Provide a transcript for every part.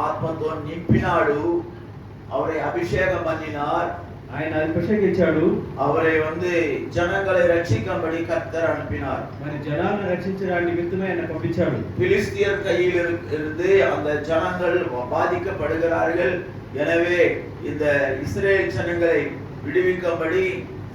ఆత్మతో నింపినాడు, அவரை அபிஷேகம் பண்ணினார், ఆయన అభిషేకించాడు, அவரை ஜனங்களை ரட்சிக்கும்படி கர்த்தர் அனுப்பினார். మరి జనాలను రక్షించడానికి నిమిత్తమే ఆయన పంపించాడు. பிலிஸ்தியர் கையில் இருந்து அந்த ஜனங்கள் பாதிக்கப்படுகிறார்கள். எனவே இந்த இஸ்ரேல் ஜனங்களை விடுவிக்கும்படி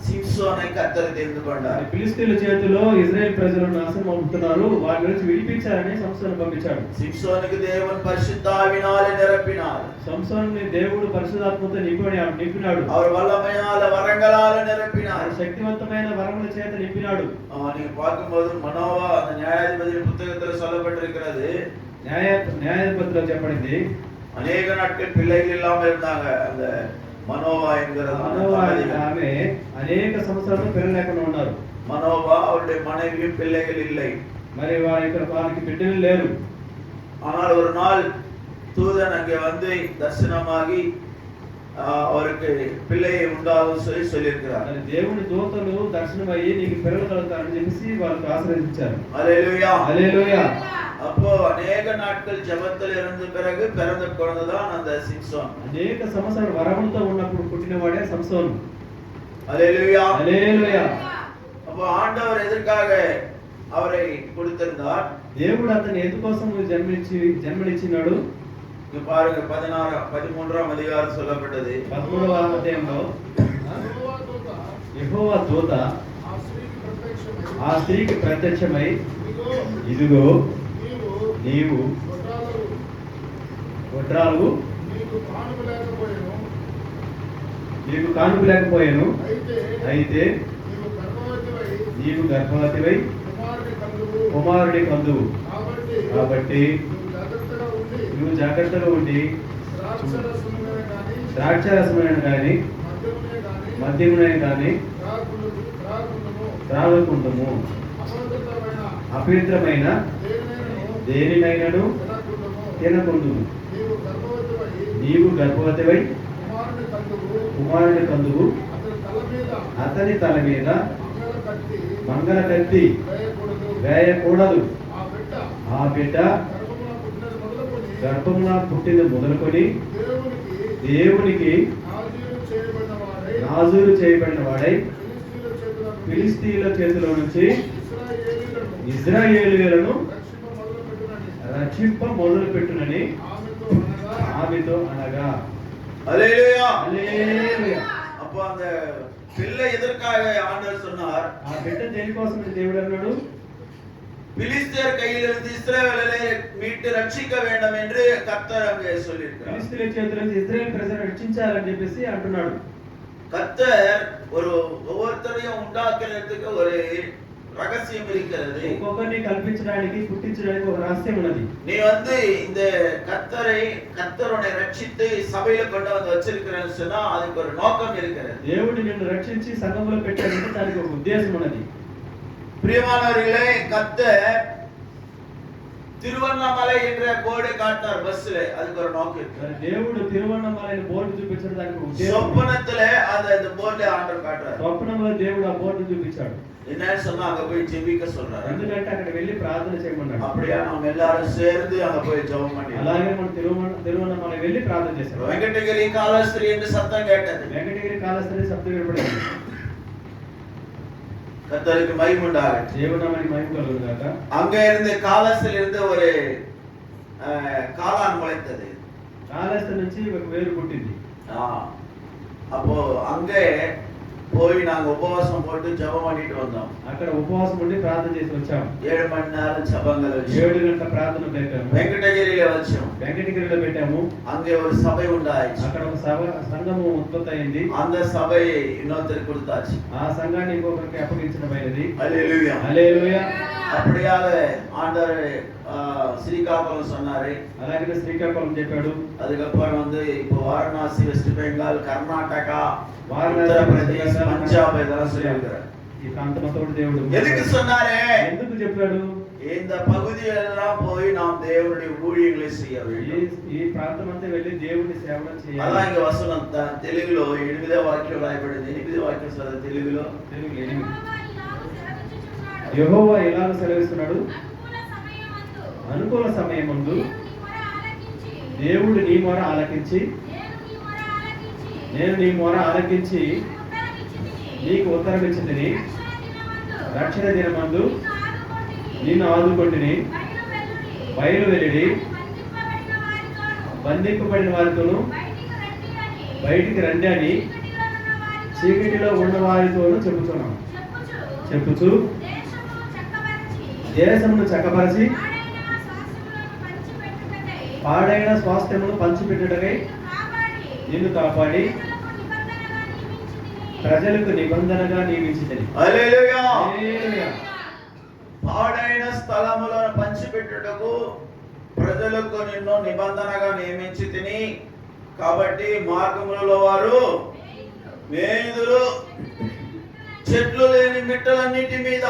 சிம்சோனை கர்த்தர் தெரிந்து கொண்டார். ఫిలిష్తీయుల చేతిలో ఇజ్రాయెల్ ప్రజలు నాశనం అవుతున్నారు, వారి నుంచి విడిపించాలని సంసోను పంపించాడు. சிம்சோனுக்கு தேவன் பரிசுத்தாவினாலே நிரப்பினார். సంసోనుని దేవుడు పరిశుద్ధాత్మతో నింపినాడు. அவர் வல்லமையால வரங்களால நிரப்பினார். శక్తివంతమైన వరముల చేత నింపినాడు. நீங்க பார்க்கும்போது மனோவா அந்த நியாயாதிபதி புத்தகத்துல சொல்லப்பட்டிருக்கிறது, న్యాయాధిపతిలో చెప్పబడింది, அநேக நாட்கள் பிள்ளைகள் இல்லாம இருந்தாங்க. அந்த మనోవా ఆమె అనేక సంవత్సరాలు పిల్లలు లేకుండా ఉన్నారు. మనోవా அவருடைய மனைவியும் பிள்ளைகள் இல்லை. మరి వారికి బిడ్డలు లేరు. ஆனால் ஒரு நாள் தூதன் அங்கே தரிசனமாகி அவருக்கு பிள்ளையை உண்டாகும் சொல்லியிருக்கிறார். దేవుని దూతలు దర్శనమయ్యి నీకు పిల్లలు కలుగుతారని చెప్పి వాళ్ళకి ఆశీర్వదించారు. హల్లెలూయా, హల్లెలూయా. அப்போ அநேக நாட்கள் ஜெபத்தில் இருந்த பிறகு பிறந்த குழந்தைதான் அந்த சிம்சோன். అనేక సంవత్సరాలు వరములతో ఉన్నప్పుడు పుట్టినవాడే సంసోను. ஹல்லேலூயா, హల్లెలూయా. அப்போ ஆண்டவர் எதற்காக அவரை கொடுத்திருந்தார்? దేవుడు అతన్ని ఎందుకోసం జన్మనిచ్చినాడు? இங்க பாருங்க 13ஆம் அதிகாரம் சொல்லப்பட்டது. 13వ అధ్యాయంలో యెహోవా దూత ఆ స్త్రీకి ప్రత్యక్షమై, ఇదిగో నీవు వడ్రాలు నీకు కానుక లేకపోయాను, అయితే నీవు గర్భవతివై కుమారుడి కందువు, కాబట్టి నువ్వు జాగ్రత్తగా ఉండి ద్రాక్షరసమైన కానీ మద్యమునే కానీ త్రాగకుండము, అపవిత్రమైన దేనినైనను తినకుండుము, నీవు గర్భవతివై కుమారుని కందువు, అతని తల మీద మంగళ కత్తి వేయకూడదు, ఆ బిడ్డ గర్భమున పుట్టిన మొదలుకొని దేవునికి నాజూరు చేయబడిన వాడై ఫిలిష్తీయుల చేతిలో నుంచి ఇశ్రాయేలీయులను రక్షింప మొదలు పెట్టునని ఆమెతో అనగా. హల్లెలూయా, హల్లెలూయా. அப்போ அந்த பிள்ளை எதற்காக ஆண்டவர் சொன்னார்? ఆ బిడ్డ దేనికోసం దేవుడు అన్నాడు? பிலிஸ்தர் கையிலிருந்து இஸ்ரவேலை மீட்டு ரட்சிக்க வேண்டும் என்று கர்த்தர் அங்கே சொல்லியிருக்கிறார். ఫిలిష్తీయుల చేతిలో నుంచి ఇశ్రాయేల్ ప్రజలను రక్షించాలని చెప్పేసి అంటున్నాడు. கர்த்தர் ஒவ்வொருத்தரையும் உண்டாக்குறதுக்கு ஒரு ரகசியம் இருக்கிறது. ఒక్కొక్కరిని కల్పించడానికి పుట్టించడానికి ఒక రహస్యం ఉన్నది. நீ இந்த கர்த்தரோட ரட்சித்து சபையில கொண்டு வச்சிருக்கிறேன்னு சொன்னா அதுக்கு ஒரு நோக்கம் இருக்கிறது. దేవుడు నిన్ను రక్షించి సంఘంలో పెట్టాడంటే దానికి ఒక ఉద్దేశం ఉన్నది. பிரியமானவர்களே, கர்த்தர் తిరువన్నమలై என்ற போர்டு காட்டினார் பஸ்ல, அதுக்கு ஒரு நோக்கம் இருக்கு. దేవుడు తిరువన్నమలైన బోర్డు చూపించడానికి ఒక ఉద్దేశం. சொப்பனத்திலே அந்த போர்டு ஆண்டவர் காட்டுறார். స్వప్నంలో దేవుడు ఆ బోర్డు చూపించాడు. என்னன்னு சொன்னா அங்க போய் ஜெபிக்க சொல்றாரு. ఎందుకంటే అక్కడికి వెళ్ళి ప్రార్థన చేయమన్నాడు. அப்படியே நாம் எல்லாரும் சேர்ந்து அங்க போய் ஜெபம் பண்ணி, అలాగే మనం తిరువన్నమలై వెళ్ళి ప్రార్థన చేశాం. వెంకటగిరి కాళహస్తి என்று சத்தம் கேட்டது. వెంకటగిరి కాళహస్తి శబ్దం వినపడింది. கர்த்தருக்கு மகிமை உண்டாகட்டும். దేవునామానికి మహిమ కలుగును గాక. அங்க இருந்து காலஸ்தில இருந்து ஒரு காளான் முளைத்தது. కాళహస్తి నుంచి ఒక వేరు పుట్టింది. அப்போ அங்கே போய் நாங்க உபவாசம் போட்டு ஜெபம் பண்ணிட்டு வந்தோம். అక్కడ ఉపవాసం ఉండి ప్రార్థన చేసి వచ్చాం. 7 மணி நேரம் ஜெபங்கள் வச்சோம். 7 గంటల ప్రార్థన పెట్టాము. వెంకటగిరిలో వచ్చాం. వెంకటగిరిలో పెట్టాము. அங்கே ஒரு சபை உண்டாயிச்சு. అక్కడ ఒక సంఘము ఉత్పత్తి అయింది. அந்த சபை இன்னொருத்தருக்கு கொடுத்தாச்சு. ఆ సంఘాన్ని ఇంకొకరికి అప్పగించబడింది. హల్లెలూయా, హల్లెలూయా. அப்படியாக ஆண்டவர் ஸ்ரீகாకుళம் சொன்னாரு. అలాగే శ్రీకాకుళం చెప్పాడు. அதுக்கப்புறம் இப்போ வாரணாசி, வெஸ்ட் பெங்கால், கர்நாடகா, ఉత్తరప్రదేశ్, పంజాబ్ இதெல்லாம் சொல்லியிருக்கிறார். ఈ ప్రాంతమంతా దేవుడు எதுக்கு சொன்னாரு? ఎందుకు చెప్పాడు? இந்த பகுதியெல்லாம் போய் நாம் தேவனுடைய ஊழியங்களை செய்ய வேண்டும். ఈ ప్రాంతమంతా వెళ్ళి దేవుని సేవ చేయాలి. అలా ఇంక వసనం తెలుగులో 8వ వాక్యం రాయబడింది. 8వ వాక్యం చదువు తెలుగులో. యెహోవా ఇలాగ సెలవిస్తున్నాడు, అనుకూల సమయమందు దేవుడు నీ మొర ఆలకించి నేను నీ మొర ఆలకించి నీకు ఉత్తరం ఇచ్చితిని. రక్షణ దినమందు నిన్ను ఆదుకొంటిని. బయలు వెళ్లి బంధింపబడిన వారితోనూ బయటికి రండి అని చీకటిలో ఉన్న వారితోనూ చెప్పుచు దేశమును చక్కపరిచి పాడైన స్వాస్థ్యమును పంచిపెట్టుటకై నిన్ను కాపాడి ప్రజలకు నిబంధనగా నియమించితిని. హల్లెలూయా. పాడైన స్థలములను పంచిపెట్టుటకు ప్రజలకు నిన్ను నిబంధనగా నియమించి తిని. కాబట్టి మార్గములలో వారు మేదులు, చెట్లు లేని మిట్టలన్నిటి మీద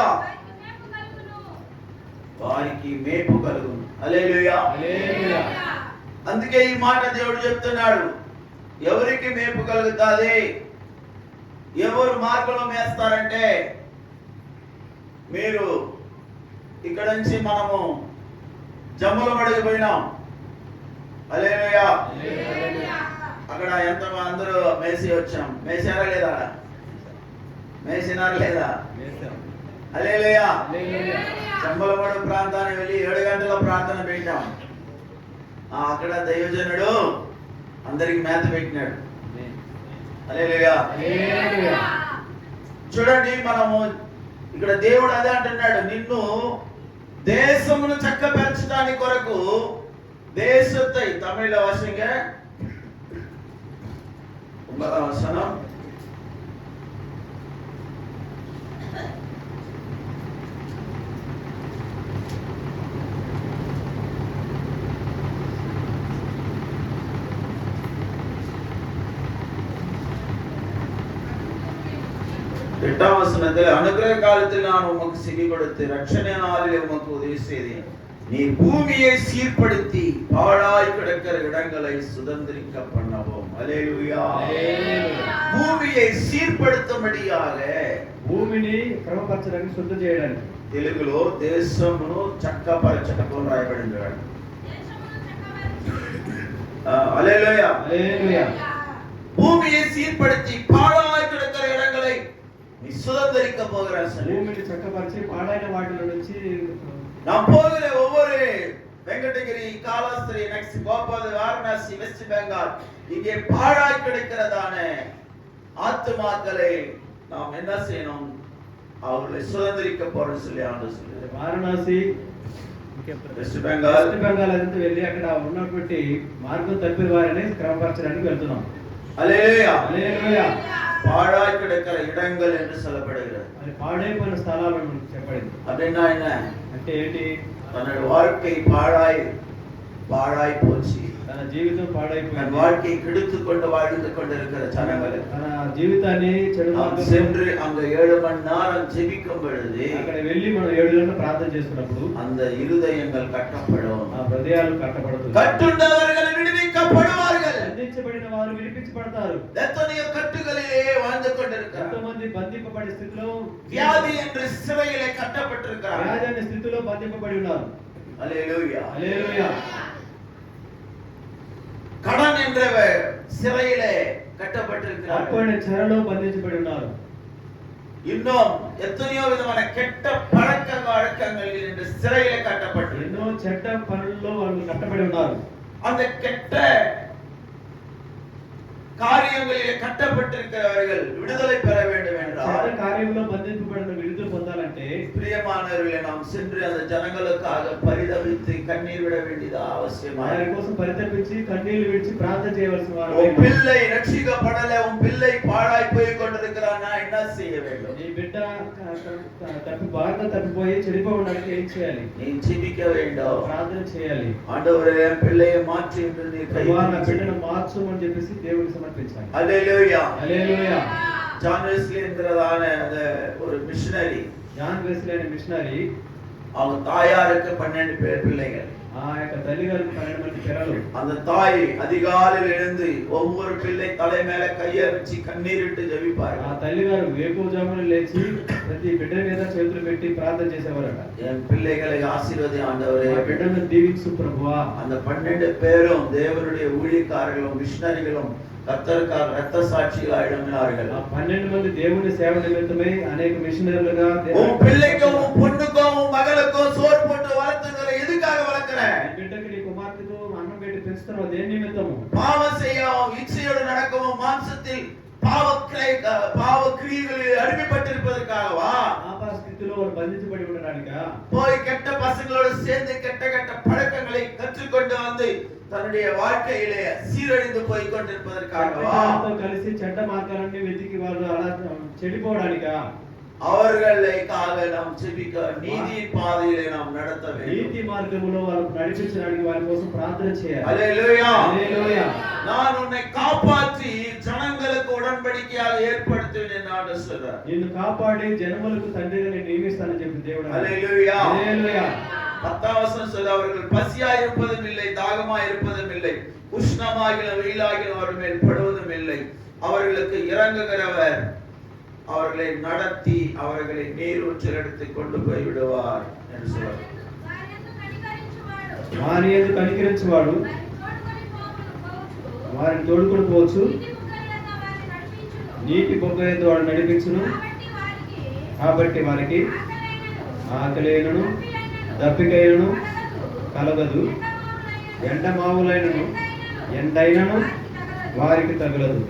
వారికి మేపు కలుగును. హల్లెలూయా. అందుకే ఈ మాట దేవుడు చెప్తున్నాడు. ఎవరికి మేపు కలుగుతాది? ఎవరు మార్గంలో మేస్తారంటే, మీరు ఇక్కడ నుంచి మనము జమ్ముల మడికి పోయినాం. హల్లెలూయా. అక్కడ ఎంత అందరూ మేసి వచ్చాం. మేసారా లేదా? మేసినారా లేదా? హల్లెలూయా. జమ్ములమడు ప్రాంతానికి వెళ్ళి 7 గంటల ప్రార్థన పెట్టాం. అక్కడ దైవజనుడు అందరికి మేత పెట్టినాడు. హల్లెలూయా. చూడండి, మనము ఇక్కడ దేవుడు అదే అంటున్నాడు, నిన్ను దేశమును చక్కపరచడానికి కొరకు దేశத்தை தமிழ்ல வாசிங்க. 9ஆம் வசனம். எட்டாம் வசனத்தில், அனுக்கிரக காலத்தில் நான் உமக்கு செவி கொடுத்து ரட்சணை நாளில் உமக்கு உதவி செய்தேன். நீ பூமியை சீர்படுத்தி பாழாய் கிடக்கிற இடங்களை சுதந்திரிக்க பண்ணவும். ஹல்லேலூயா. భూమిயை సీర్పడుతుమడియాగ, భూమిని క్రమపరచడానికి, శుద్ధి చేయడానికి. తెలుగులో దేశమును చక్కపరచటకు రాయబడింది. హల్లెలూయా. హల్లెలూయా. భూమిயை சீர்படுத்தி பாழாய் கிடக்கிற இடங்களை நீ சுதந்திரிக்க போகிறாய். భూమిని చక్కపరిచి పాడైన వాటిలో నుంచి நாம் போகிற ஒவ்வொரு வெங்கடகிரி, காலாஸ்திரி, நெக்ஸ்ட் கோபால், வாரணாசி, வெஸ்ட் பெங்கால், இங்கே பாழாய் கிடக்கிறதான ஆத்துமாக்களை நாம் என்ன செய்யணும்? அவர்களை சுதந்திரிக்க போறோம் சொல்லி ஆண்டவர் சொல்றார். వారణాసి, వెస్ట్ బెంగాల్ అంతా వెళ్ళి అక్కడ ఉన్నటువంటి మార్గం తప్పిన వారిని క్రమపరచడానికి వెళ్తున్నాం. హల్లెలూయా. హల్లెలూయా. பாழாய் கிடக்கிற இடங்கள் என்று சொல்லப்படுகிறது. அது பாழாய்ப்போன స్థలాలు అని చెప్పబడింది. அப்படினா என்ன? అంటే ఏంటి? తన வாழ்க்கை பாழாய் போச்சு. తన జీవితం పాడైపోయింది. తన வாழ்க்கையை கெடுத்துக் கொண்டு வாழ்ந்து கொண்டிருக்கிற ஜனங்கள் తన జీవితాన్ని చెడు మార్గంలో சென்று அங்க 7 மணி நேரம் ஜெபிக்கும் பொழுது, అక్కడ వెళ్ళి మనం 7 గంటలు ప్రార్థన చేస్తున్నప్పుడు அந்த இருதயங்கள் கட்டப்படும். ఆ హృదయాలు కట్టబడతాయి. కట్టున్నవர்கள் విడిపించబడువాர்கள். బంధించబడిన వారు విడిపించబడతారు. ఎత్తనియో కట్టుகளிலே வாழ்ந்து கொண்டிருக்கிறார். ఎంతమంది బంధింపబడి స్థితిలో, వ్యాధి என்ற சிறையிலே கட்டப்பட்டிருக்கிறார். వ్యాధి అనే స్థితిలో బంధింపబడి ఉన్నారు. హల్లెలూయా. హల్లెలూయా. கடன் என்ற சிறையிலே கட்டப்பட்டிருக்கிறார். అప్పుడే చెరలో బంధించబడి ఉన్నారు. இன்னும் எத்தனையோ விதமான கெட்ட பழக்க வழக்கங்கள் என்ற சிறையிலே கட்டப்பட்டு, ఎన్నో చెడ్డ పనుల్లో వాళ్ళు కట్టబడి ఉన్నారు. அந்த கெட்ட కార్యங்களிலே కట్టపట్టిరుக்கிறவர்கள் విడుదலை பெற வேண்டும் என்றால், కార్యంలో బంధింపబడిన విడుదల పొందాలంటే, ప్రియమానవர்களே, நாம் சென்று அந்த ஜனங்களுக்காக பரிதபித்து கண்ணீர் விட வேண்டியது அவசியமாய். వారి కోసం పరితపించి కన్నీళ్లు విడిచి ప్రార్థన చేయవలసిన వారు. உன் பிள்ளை ரட்சிக்கப்படல, உன் பிள்ளை பாழாய் போய் கொண்டிருக்கிறானா, என்ன செய்ய வேண்டும்? నీ బిడ్డ తప్పిపోయి చెడిపోవడానికి ఏం చేయాలి? நீ ஜெபிக்க வேண்டும், ప్రార్థన చేయాలి. ఆండవరే, என் பிள்ளையை மாற்றி என்று நீ బిడ్డను మార్చమని చెప్పేసి దేవునికి సమర్పించాలి. హల్లెలూయా. హల్లెలూయా. జాన్ వెస్లీ என்கிறதான அந்த ஒரு மிஷனரி, జాన్ వెస్లీ అనే మిషనరీ, அவங்க தாயாருக்கு 12 பேர் பிள்ளைகள். ఆ యొక్క తల్లి గారికి 12 మంది పిల్లలు. அந்த தாய் அதிகாலையில் எழுந்து ஒவ்வொரு பிள்ளை தலை மேல கையை வச்சு கண்ணீரிட்டு ஜெபிப்பார். ఆ తల్లి గారు వేకువజామున లేచి ప్రతి బిడ్డ మీద చేతులు పెట్టి ప్రార్థన చేసేవారట. என் பிள்ளைகளை ஆசீர்வதி ஆண்டவரே, ఆ బిడ్డను దీవించు ప్రభువా. அந்த 12 பேரும் தேவனுடைய ஊழியக்காரர்களும் மிஷனரிகளும் கர்த்தருக்காக இரத்த சாட்சிகள் ஆயிடுகிறார்கள். ఆ 12 మంది దేవుని సేవ నిమిత్తమై అనేక మిషనరీలుగా உன் பிள்ளைக்கும் உன் பொண்ணுக்கும் உன் மகளுக்கும் சோறு போட்டு வளர்த்துக்கிற எதுக்காக வளர்க்கிற? బిడ్డకి నీ కుమార్తెకు అన్నం పెట్టి పెంచుతున్నావు దేని నిమిత్తము? பாவம் செய்யவும் இச்சையோடு நடக்கவும் மாம்சத்தில் பாவ கிரியைகளில் அடிமைப்பட்டிருப்பதற்காகவா? పాప స్థితిలో వారు బంధించబడి ఉండడానికా? போய் கெட்ட பசங்களோடு சேர்ந்து கெட்ட கெட்ட பழக்கங்களை கற்றுக்கொண்டு வந்து தன்னுடைய வாழ்க்கையிலே சீரழிந்து போய் கொண்டிருப்பதற்காகவா? కలిసి చెడ్డ మార్గాలన్నీ వెతికి వాళ్ళు అలా చెడిపోవడానికా? அவர்களுக்காக நாம் ஜெபிக்க, நீதி பாதையிலே நாம் நடத்த வேண்டும். నీతి మార్గములో వారు నడిపించడానికి వారి కోసం ప్రార్థన చేయాలి. హల్లెలూయా, హల్లెలూయా. நான் உன்னை காப்பாற்றி ஜனங்களுக்கு உடன்படிக்கையாக ஏற்படுத்துவேன் என்று ஆண்டவர் சொல்றார். నిన్ను కాపాడి జనములకు తండ్రిగా నేను నియమిస్తానని చెప్పి దేవుడు. హల్లెలూయా, హల్లెలూయా. 10వ வசனம் சொல்ல, அவர்கள் பசியாய் இருப்பதும் இல்லை, தாகமாய் இருப்பதும் இல்லை, உஷ்ணமாகிற வெயிலாகிற அவர் மேல் படுவதும் இல்லை, அவர்களுக்கு இறங்குகிறவர் அவர்களை நடத்தி அவர்களை நீரூற்றில் எடுத்து கொண்டு போய் விடுவார் என்று சொல்றார். వారి యందు కనికరించువాడు వారిని తోడుకొని పోవచ్చు, నీటి బొగ్గ యందు వాడు నడిపించును. కాబట్టి వారికి ఆకలినను దప్పికైనను కలగదు, ఎండమావులైనను ఎండైనను వారికి తగలదు.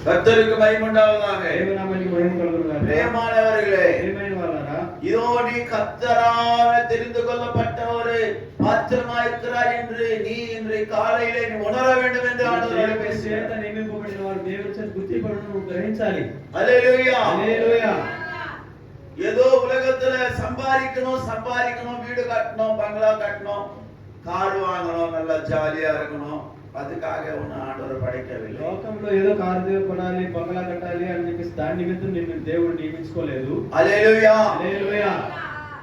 கர்த்தருக்கு மகிமை உண்டாவதாக. தேவநாமத்திற்கு மகிமை கలుగునుగాక. பிரியமானவர்களே, ప్రియమైనవారలారా, இதோ நீ கர்த்தரால் தெரிந்து கொள்ளப்பட்ட ஒரு பாத்திரமாய் இருக்கிறாய் என்று நீ இன்று காலையிலே நீ உணர வேண்டும் என்று ஆண்டவர் பேசுகிறார். నియమింపబడిన వారు దేవుని చేత గుర్తింపబడును గ్రహించాలి. హల్లెలూయా, హల్లెలూయా. ஏதோ உலகத்துல சம்பாதிக்கணும், வீடு கட்டணும், பங்களா கட்டணும், கார் வாங்கணும், நல்லா ஜாலியா இருக்கணும், அதுக்காக உன்னை ஆண்டவர் படைக்கவில்லை. లోకంలో ఏదో కారు కొనాలి, బంగ్లా కట్టాలి అని చెప్పేసి దాని నిమిత్తం నిన్ను దేవుడు నియమించుకోలేదు. హల్లెలూయా, హల్లెలూయా.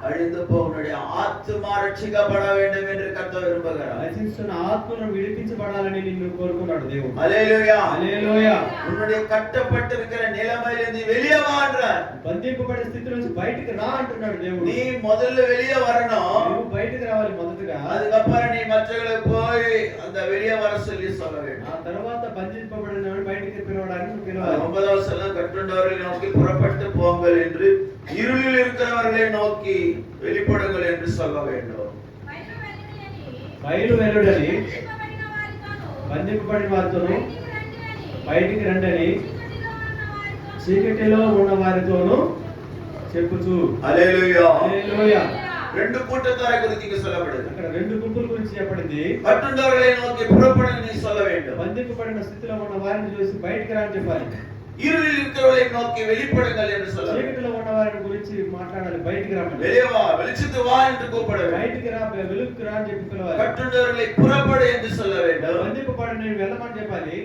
அழிந்து போவனுடைய ஆத்துமா ரட்சிக்கப்பட வேண்டும் என்று கர்த்தர் விரும்புகிறார். నశిస్తున్న ఆత్మను విడిపించబడాలని నిన్ను కోరుకున్నాడు దేవుడు. హల్లెలూయా, హల్లెలూయా. உன்னுடைய கட்டப்பட்டிருக்கிற நிலைமையிலிருந்து வெளியே வா என்றார். బంధింపబడిన స్థితి నుంచి బయటికి రా అంటున్నాడు దేవుడు. நீ முதல்ல வெளியே வரணும், నువ్వు బయటికి రావాలి మొదటగా. அதுக்கப்புறம் நீ மற்றவங்களுக்கு போய் அந்த வெளியே வர சொல்லி சொல்ல வேண்டும். ఆ తర్వాత బంధింపబడినవాడు బయటికి పిలవడానికి నువ్వు పిలవాలి. 9వ వచనం, கட்டுண்டவர்களை நோக்கி புறப்பட்டு போங்கள் என்று இருளில் இருக்கிறவர்களை நோக்கி வெளிப்படுங்கள் என்று சொல்ல வேண்டும். బయలు వెలుడని బంధింపబడిన వారితోను బయటికి రండని చీకటిలో ఉన్న వారితోను చెప్పుచు. హల్లెలూయా, హల్లెలూయా. రెండు கூட்டத்தாரை குறித்து இங்கு சொல்லப்படுது. అక్కడ రెండు గుంపుల గురించి చెప్పబడింది. கட்டுண்டவர்களை நோக்கி புறப்படுங்கள் நீ சொல்ல வேண்டும். బంధింపబడిన స్థితిలో ఉన్న వారిని చూసి బయటికి రా అని చెప్పాలి. இருளில் இருக்கிறவர்களை நோக்கி வெளிப்படுங்கள் என்று சொல்ல வேண்டும். చీకటిలో ఉన్న వారిని గురించి మాట్లాడాలి, బయటికి రా. வெளியே வா, வெளிச்சத்து வா என்று கூப்பிட வேண்டும். బయటికి రా, వెలుగుకి రా అని చెప్పి పిలవాలి. கட்டுண்டவர்களை புறப்படு என்று சொல்ல வேண்டும். బంధింపబడిన నేను వెళ్ళమని చెప్పాలి.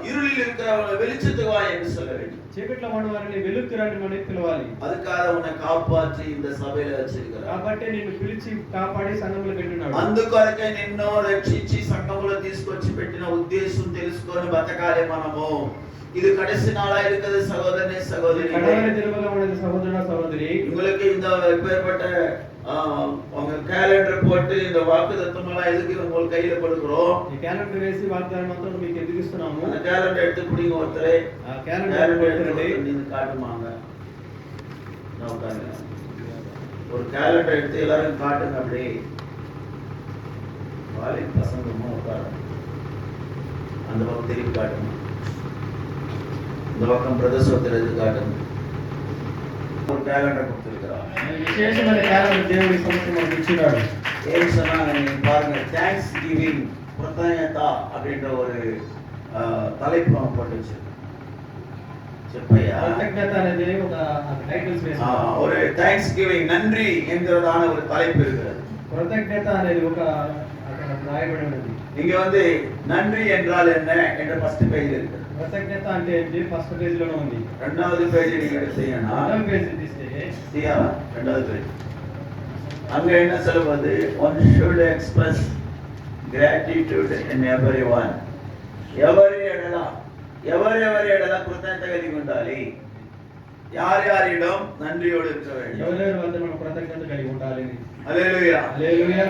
இருளில் இருக்கிறவர்களை வெளிச்சத்துக்கு வா என்று சொல்ல வேண்டும். చీకటిలో ఉన్న వారిని వెలుగుకి రా అని పిలవాలి. அதுக்காக உன்னை காப்பாற்றி இந்த సభలో வச்சிருக்கிறார். కాబట్టి నిన్ను పిలిచి కాపాడి సంఘంలో పెట్టినాడు. అందుకొరకే నిన్ను రక్షించి సంఘంలో తీసుకొచ్చి పెట్టిన ఉద్దేశం తెలుసుకొని బతకాలి మనము. இது கடைசி நாளா இருக்குது சகோதரனே, சகோதரி. கடைசி தினமாக உள்ளது சகோதரனா, சகோதரி. உங்களுக்கு இந்த எப்பேற்பட்ட உங்க கேலண்டர் போட்டு இந்த வாக்குத்தத்தம் எல்லாம் எதுக்கு உங்களுக்கு கையில கொடுக்கிறோம்? ఈ క్యాలెండర్ వేసి వాగ్దానం అంతా మీకు ఎందుకు ఇస్తున్నాము? அந்த கேலண்டர் எடுத்து புடிங்க ஒருத்தரே. ఆ క్యాలెండర్ எடுத்துட்டு நீங்க காட்டுமாங்க. நான் உட்காருங்க. ஒரு கேலண்டர் எடுத்து எல்லாரும் காட்டுங்க அப்படியே. வாலி பசங்க உட்காருங்க. அந்த பக்கம் திருப்பி காட்டுங்க. இந்த பக்கம் பிரதேசத்தில் எது காட்டுங்க. ஒரு கேலண்டர் கொடுத்திருக்கிறார். விசேஷமான கேலண்டர் దేవుడి సమక్షంలో ఇచ్చినాడు. ఏం சொன்னாங்க நீங்க பாருங்க, థాంక్స్ గివింగ్, కృతజ్ఞత அப்படின்ற ஒரு தலைப்பு நம்ம போட்டு வச்சிருக்கோம். చెప్పయ్యా. కృతజ్ఞత అనేది ఒక టైటిల్స్ వేశారు. ஒரு థాంక్స్ గివింగ్, நன்றி என்கிறதான ஒரு தலைப்பு இருக்கிறது. కృతజ్ఞత అనేది ఒక అక్కడ రాయబడి ఉంది. இங்க வந்து நன்றி என்றால் என்ன என்ற ஃபர்ஸ்ட் பேஜ் இருக்கு. కృతజ్ఞత అంటే ఏంటి ఫస్ట్ పేజ్ లోనే ఉంది. రెండవది పేజీ நீங்க எடுத்தீங்கன்னா రెండవ పేజీ తీస్తే తీయా రెండవది పేజ్ அங்க என்ன சொல்லுவது, one should express gratitude in everyone. ఎవరి ఎడల కృతజ్ఞత కలిగి ఉండాలి, யாரிடம் நன்றியோடு இருக்க வேண்டும். ఎవరెవరి వద్ద మనం కృతజ్ఞత కలిగి ఉండాలి. ஹல்லேலூயா హల్లెలూయా.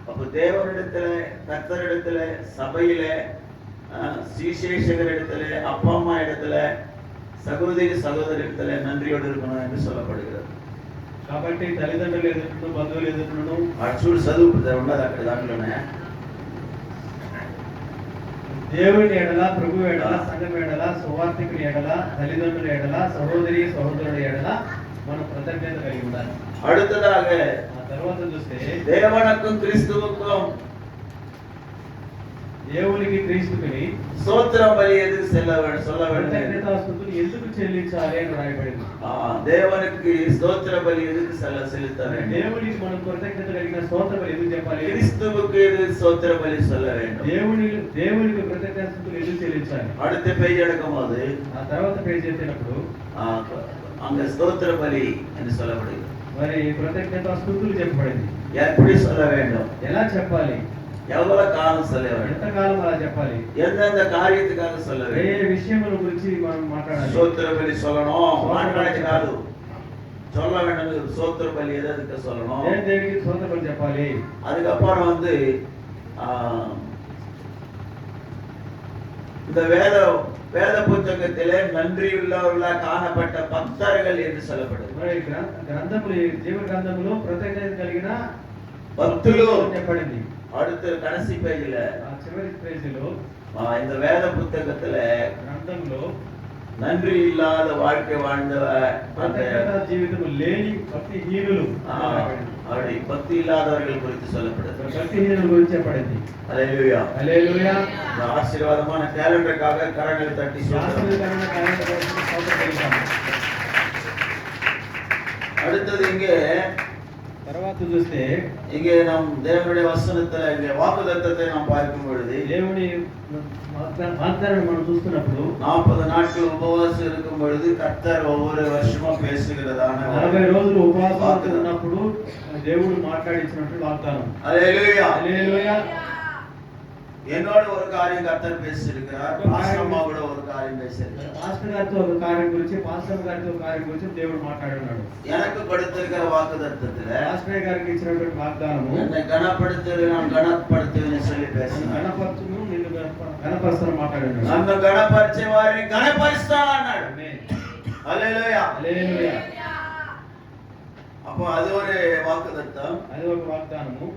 அப்ப தேவனிடத்திலே, கர்த்தரிடத்திலே, சபையிலே, சுவிசேஷகரிடத்திலே, அப்பா அம்மா இடத்திலே, சகோதரி சகோதரிடத்திலே நன்றியோடு இருக்கணும் என்று சொல்லப்படுகிறது. కాబట్టి తల్లిదండ్రులు ఎదుటను, బంధువులు ఎదుటను, చూడు చదువు ఉన్నది అక్కడ దాంట్లోనే. దేవుని ఎడల, ప్రభు ఎడల, సంఘం ఎడల, సువార్థికుని ఎడల, తల్లిదండ్రుల ఎడల, సహోదరి సహోదరుల ఎడల మనం కృతజ్ఞత కలిగి ఉండాలి. அடுத்ததாக ఆ తర్వాత చూస్తే தேவனுக்கும் கிறிஸ்துவுக்கும் దేవునికి క్రీస్తుకి స్తోత్రం బలి ఎదురు சொல்ல வேண்டும். కృతజ్ఞతాస్తుతులు ఎందుకు చెల్లించాలి అని రాయబడింది. దేవునికి స్తోత్ర బలి ఎదురు செலுத்த வேண்டும். దేవునికి మనం కృతజ్ఞత కలిగిన స్తోత్ర బలి ఎందుకు చెప్పాలి? கிறிஸ்துவுக்கு எதிர் స్తోత్ర బలి சொல்ல வேண்டும். దేవునికి కృతజ్ఞతాస్తుతులు ఎందుకు చెల్లించాలి? அடுத்த பேஜ் எடுக்கும்போது, ఆ తర్వాత పేజ్ ఎత్తినప్పుడు அங்க స్తోత్ర బలి என்று சொல்லப்படுகிறது. మరి కృతజ్ఞతాస్తుతులు చెప్పబడింది. எப்படி சொல்ல வேண்டும், ఎలా చెప్పాలి, எவ்வளவு காலம் சொல்ல வேண்டும், ఎంత కాలం అలా చెప్పాలి, எந்தெந்த காரியத்துக்காக சொல்ல ఏ வேண்டும். విషయముల గురించి మనం మాట్లాడాలి. స్తోత్ర బలి சொல்லணும், మాట్లాడేది కాదు, சொல்ல வேண்டும். స్తోత్ర బలి எதுக்கு சொல்லணும், దేనికి స్తోత్ర బలి చెప్పాలి. அதுக்கப்புறம் இந்த வேத புத்தகத்திலே நன்றியுள்ளவர்களாக காணப்பட்ட பக்தர்கள் என்று சொல்லப்படுது. మరి గ్రంథములు, జీవ గ్రంథములో కృతజ్ఞత కలిగిన భక్తులు చెప్పబడింది. அடுத்த கடைசி பேஜ்ல, చివరి పేజీలో இந்த வேத புத்தகத்துல గ్రంథంలో நன்றி இல்லாத வாழ்க்கை வாழ்ந்த జీవితం లేని భక్తిహీనులు, அப்படி பக்தி இல்லாதவர்கள் குறித்து சொல்லப்படுது. భక్తిహీనుల గురించి చెప్పబడింది. ஹல்லேலூயா హల్లెలూయా. இந்த ஆசீர்வாதமான கேலண்டருக்காக கரங்களை தட்டி அடுத்தது இங்கே తర్వాత చూస్తే இங்கே நாம் தேவனுடைய வசனத்துல இங்கே வாக்குத்தத்தத்தை நாம் பார்க்கும் பொழுது, దేవుని వాగ్దానం మనం చూస్తున్నప్పుడు 40 நாட்கள் உபவாசம் இருக்கும் பொழுது கர்த்தர் ஒவ்வொரு வருஷமும் பேசுகிறதான 40 రోజులు ఉపవాసం ఉన్నప్పుడు దేవుడు మాట్లాడించినట్టు వాగ్దానం. హల్లెలూయా హల్లెలూయా. என்னோட ஒரு காரியம் கர்த்தர் பேசியிருக்கிறார், பாஸ்டர் அம்மா கூட ஒரு காரியம் பேசியிருக்கிறார். పాస్టర్ గారితో ఒక కార్యం గురించి, పాస్టర్ గారితో ఒక కార్యం గురించి దేవుడు మాట్లాడున్నాడు. எனக்கு கொடுத்திருக்கிற வாக்குத்தத்தத்துல పాస్టర్ గారికి ఇచ్చినటువంటి వాగ్దానము, என்னை கனப்படுத்துவது நான் கனப்படுத்துவேன்னு சொல்லி பேசினார். గణపరచును, నిన్ను గణపరుస్తాను మాట్లాడాడు. నన్ను గణపరిచే వారిని గణపరుస్తాను అన్నాడు. హల్లెలూయా హల్లెలూయా. அப்போ அது ஒரு வாக்குத்தத்தம். అది ఒక వాగ్దానము.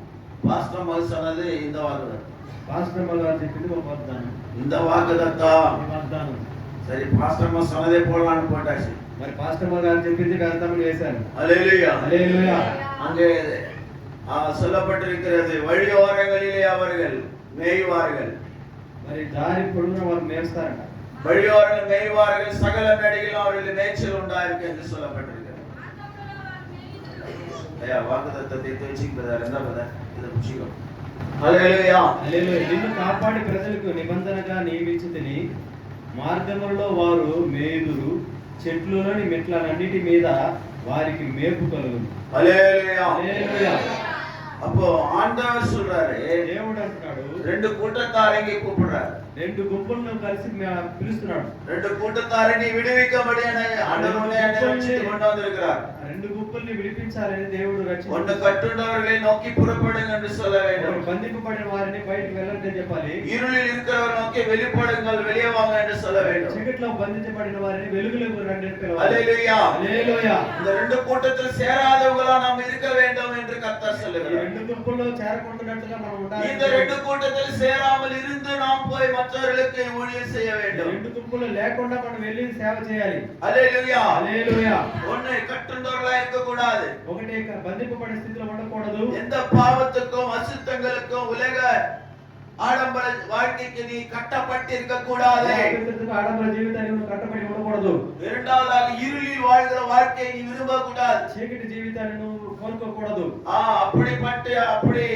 பாஸ்டர் அம்மா சொன்னது இந்த வாக்குத்தத்தம். పాస్టర్ గారు చెప్పింది ఒక వాగ్దానం. இந்த வாக்குத்தத்தம் వాగ్దానం. சரி, பாஸ்டர் அம்மா சொன்னதே போடலாம்னு போட்டாச்சு. మరి పాస్టర్ గారు చెప్పింది గ్రంథంలో వేశారు. ஹல்லேலூயா హల్లెలూయా. அங்கே சொல்லப்பட்டிருக்கிறது, வழியோரங்களிலே அவர்கள் மேய்வார்கள். మరి దారి పొడుగున వారు మేస్తారట. வழியோரங்கள் மேய்வார்கள், சகல நடிகளும் அவர்களுக்கு மேய்ச்சல் உண்டாயிருக்கு என்று சொல்லப்பட்டிருக்கிறது. ஐயா வாக்குத்தத்தத்தை தோச்சிக்கிறதா என்ன பதா இத புடிச்சிக்கோ. హల్లెలూయా. హల్లెలూయా. నిన్ను కాపాడి ప్రజలకు నిబంధనగా నియమించితిని, మార్గములలో వారు మేదురు, చెట్లులోని మెట్లన్నిటి మీద వారికి మేపు కలుగును. హల్లెలూయా. హల్లెలూయా. அப்போ ஆண்டவர் சொல்றாரு, దేవుడు అంటున్నాడు, ரெண்டு கூட்டத்தாரங்க கூப்பிடுறாரு, రెండు గుంపులను కలిసి పిలుస్తున్నాడు. ரெண்டு கூட்டத்தாரని விடுவிக்கும்படியான ஆண்டவரே என்னை ரட்சித்து கொண்டு வந்திருக்கிறார். రెండు గుంపుల్ని విడిపించాలని దేవుడు రక్షించాడు. ஒன்று கட்டுண்டவர்களை நோக்கி புறப்படுங்க என்று சொல்ல வேண்டும். బంధింపబడిన వారిని బయటికి వెళ్ళండి అని చెప్పాలి. இருளில் இருக்கிறவர் நோக்கி வெளிப்படுங்கள், வெளியே வாங்க என்று சொல்ல வேண்டும். చీకట్లో బంధించబడిన వారిని వెలుగులోకి రండి అని పిలవాలి. హల్లెలూయా. హల్లెలూయా. இந்த ரெண்டு கூட்டத்தில் சேராதவங்களா நாம் இருக்க வேண்டும் என்று கர்த்தர் சொல்லுகிறார். రెండు గుంపుల్లో చేరకుంటున్నట్లుగా మనం ఉండాలి. இந்த ரெண்டு கூட்டத்தில் சேராமல் இருந்து நாம் போய் மற்றவர்களுக்கு ஊழியம் செய்ய வேண்டும். రెండు గుంపులు లేకుండా మనం వెళ్ళి సేవ చేయాలి. హల్లెలూయా. హల్లెలూయా. ஒண்ணு கட்டுண்டவர்களா இருக்க கூடாது. ఒకటి బంధింపబడిన స్థితిలో ఉండకూడదు. எந்த பாவத்துக்கும் அசுத்தங்களுக்கும் உலக ஆடம்பர வாழ்க்கைக்கு நீ கட்டப்பட்டிருக்க கூடாது. ఆడంబర జీవితానికి కట్టబడి ఉండకూడదు. இரண்டாவதாக இருளில் வாழ்கிற வாழ்க்கையை நீ விரும்ப கூடாது. చీకటి జీవితాన్ని నువ్వు కోరుకోకూడదు. அப்படி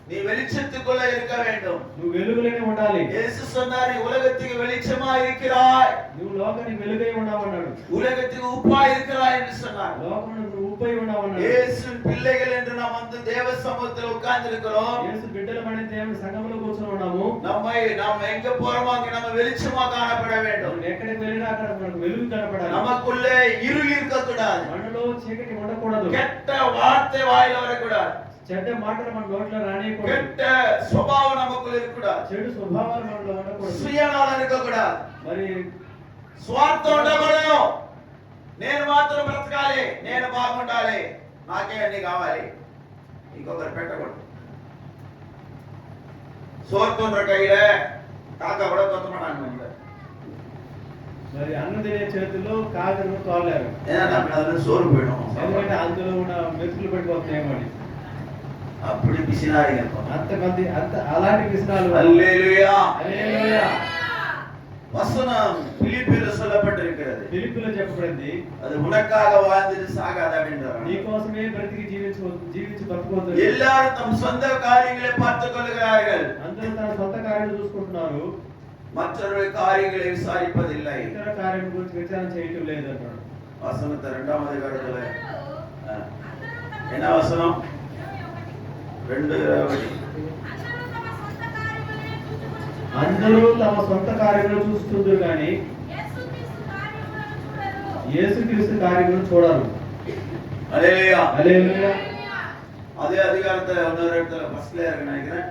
நீ வெளிச்சத்துக்குள்ள இருக்க வேண்டும். నువ్వు వెలుగులోనే ఉండాలి. இயேசு சொன்னார், உலகத்துக்கு வெளிச்சமா இருக்கிறாய், నువ్వు లోకానికి వెలుగై ఉన్నావన్నాడు. உலகத்துக்கு உப்பா இருக்கிறாய் என்று சொன்னார். లోకమునకు నువ్వు ఉప్పై ఉన్నావు అన్నాడు. இயேசுவின் பிள்ளைகள் என்று நாம் வந்து தேவ சமூகத்தில் உட்கார்ந்து இருக்கிறோம். యేసు బిడ్డలమని దేవుని సంఘములో కూర్చొని ఉన్నాము. நாம் எங்க போறோமோ அங்க நம்ம வெளிச்சமா காணப்பட வேண்டும். మనం ఎక్కడికి వెళ్ళినా అక్కడ మనకు వెలుగు కనపడాలి. நமக்குள்ளே இருள் இருக்க கூடாது. మనలో చీకటి ఉండకూడదు. கெட்ட வார்த்தை வாயில வரக்கூடாது. చెడ్డ మాటలు మన నోట్లో రానియకూడదు. கெட்ட சுபாவம் நமக்குள்ள இருக்கக்கூடாது. చెడు స్వభావాలు మనలో ఉండకూడదు. சுயநலம் இருக்கக்கூடாது. మరి స్వార్థం ఉండకూడదు. నేను మాత్రం బ్రతకాలి, నేను బాగుండాలి, నాకే అన్ని కావాలి, ఇంకొకరు పెట్టకూడదు. సోర్తుండ్ర కైలే కాక కూడా కొత్తమన్నాను. మరి అన్నం తినే చేతుల్లో కాకను తోలలేరు. సోరు పోయడం ఎందుకంటే అందులో ఉన్న మెతుకులు పడిపోతున్నాయేమో అని. அப்படி பிசினாரி అంతమంది అలాంటి పిసినాలు. హల్లెలూయా హల్లెలూయా. வசனம் பிலிப்பில சொல்லப்பட்டிருக்கிறது. பிலிப்பில చెప్పబడింది. அது உனக்காக வாழ்ந்து சாகாத அப்படின்றார். నీ కోసమే బ్రతికి జీవించి బతుకుతూ எல்லாரும் தம் சொந்த காரியங்களை பார்த்துக் கொள்கிறார்கள். అందరూ తన సొంత కార్యాలు చూసుకుంటున్నారు. மற்றவருடைய காரியங்களை விசாரிப்பதில்லை. ఇతర కార్యాల గురించి విచారణ చేయటం లేదు అన్నాడు. வசனத்தை 2வது அதிகாரத்துல என்ன வசனம்? 2:20. అందరూ తమ సొంత కార్యములు చూస్తుంటారు కానీ యేసుక్రీస్తు కార్యములు చూడరు. ஹல்லேலூயா హల్లెలూయా. அதே அதிகாரத்துல இன்னொரு இடத்துல ஃபர்ஸ்ட்ல இருக்கு நினைக்கிறேன்.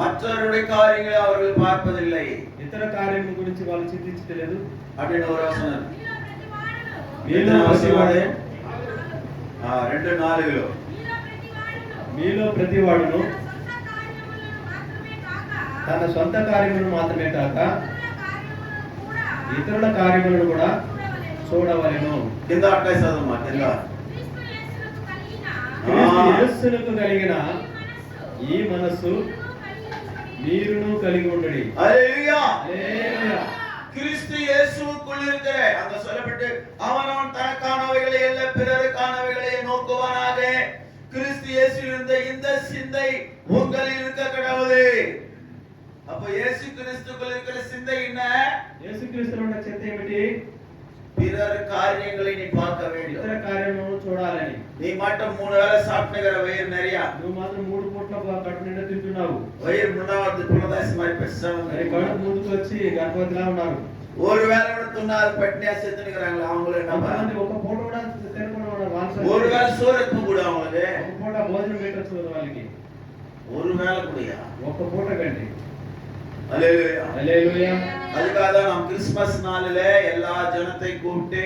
மற்றவருடைய காரியங்களை அவர்கள் பார்ப்பதில்லை. ఇతర కార్యముల గురించి వాళ్ళు చింతించలేదు அப்படின்னு ஒரு வசனம். మీలో ప్రతివాడు 2:4 మీలో ప్రతివాడును తన సొంత కార్యములను మాత్రమే కాక ఇతరుల కార్యములను కూడా చూడవలెను. కింద అట్లే చదవమ్మా. కింద క్రీస్తు యేసునకు కలిగిన ఈ మనస్సు మీరును కలిగి ఉండుడి. హల్లెలూయా. హల్లెలూయా. கிறிஸ்து இயேசுவுக்குள் இருக்கிற அங்க சொல்லப்பட்டு அவனவன் தனக்கானவைகளை அல்ல பிறருக்கானவைகளை நோக்குவானாக. கிறிஸ்து இயேசுவில் இருந்த இந்த சிந்தை உங்களில் இருக்க கடவுளே. அப்ப இயேசு கிறிஸ்துக்குள் இருக்கிற சிந்தை என்ன? యేసుక్రీస్తులో ఉన్న చింత ఏమిటి? பிறர் காரியங்களை நீ பார்க்க வேண்டும். ఇతర కార్యములను చూడాలని. நீ மட்டும் 3 வேளை சாப்பிட்டுக்கிற வயிறு நிறைய. నువ్వు మాత్రం 3 పూట్ల కడుపు నిండా తింటున్నావు. வயிறு முன்னாவது புலதாசி மாதிரி பெருசா మరి కడుపు ముందుకు వచ్చి గర్భవతిలా ఉన్నారు. ஒரு வேளை கூட துண்ணாது பட்டினியா செத்துக்கிறாங்க. அவங்கள என்ன కొంతమంది ఒక పూట కూడా తినకుండా ఉన్నారు. ஒரு வேளை சோறு எடுத்து கூட அவங்களுக்கு ఒక పూట భోజనం పెట్టొచ్చు కదా వాళ్ళకి. ஒரு வேளை கூடயா? ఒక పూట కండి. ஹல்லேலூயா. హల్లెలూయా. அதுக்காக தான் நாம் கிறிஸ்மஸ் நாளில எல்லா ஜனத்தை கூப்பிட்டு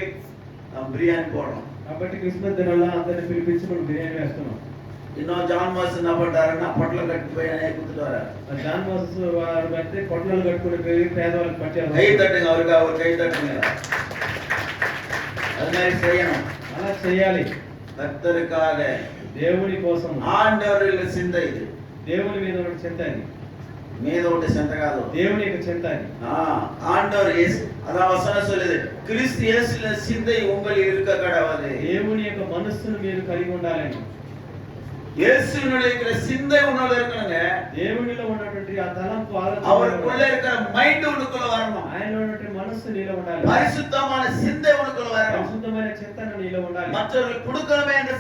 நாம் பிரியாணி போடுறோம். కాబట్టి క్రిస్మస్ దినాల్లో అందరిని పిలిపించి మనం బిర్యానీ వేస్తున్నాం. இன்னும் ஜான் மாஸ் என்ன பண்றாருன்னா பொட்டலம் கட்டி போய் அணைய கொடுத்துட்டு வராரு. జాన్ మోసెస్ వారు బట్టి పొట్లాలు కట్టుకుని పోయి పేదవాళ్ళకి పట్టారు. கை தட்டுங்க, அவருக்கு அவர் கை தட்டுங்க. அது மாதிரி செய்யணும். అలా చేయాలి. கர்த்தருக்காக దేవుని కోసం. ஆண்டவருடைய சிந்தை இது. దేవుని మీద ఉన్న చింత అది. మీద ఉంటే చింత కాదు, దేవుని యొక్క చింత అది. ஆண்டவர் இயேசு அதான் வசனம் சொல்லுது. கிறிஸ்து இயேசுவின் சிந்தை உங்களில் இருக்க கடவுளே. దేవుని యొక్క మనస్సును మీరు కలిగి ఉండాలని. இயேசுவினுடைய இருக்கிற சிந்தை உன்னோட இருக்கணுங்க. దేవునిలో ఉన్నటువంటి ఆ తలంపు அவருக்குள்ள இருக்கிற மைண்ட் உனக்குள்ள வரணும். ఆయనలో ఉన్నటువంటి మనస్సు నీలో ఉండాలి. பரிசுத்தமான சிந்தை உனக்குள்ள வரணும். పరిశుద్ధమైన చింతన నీలో ఉండాలి. மற்றவர்களுக்கு கொடுக்கணுமே என்ற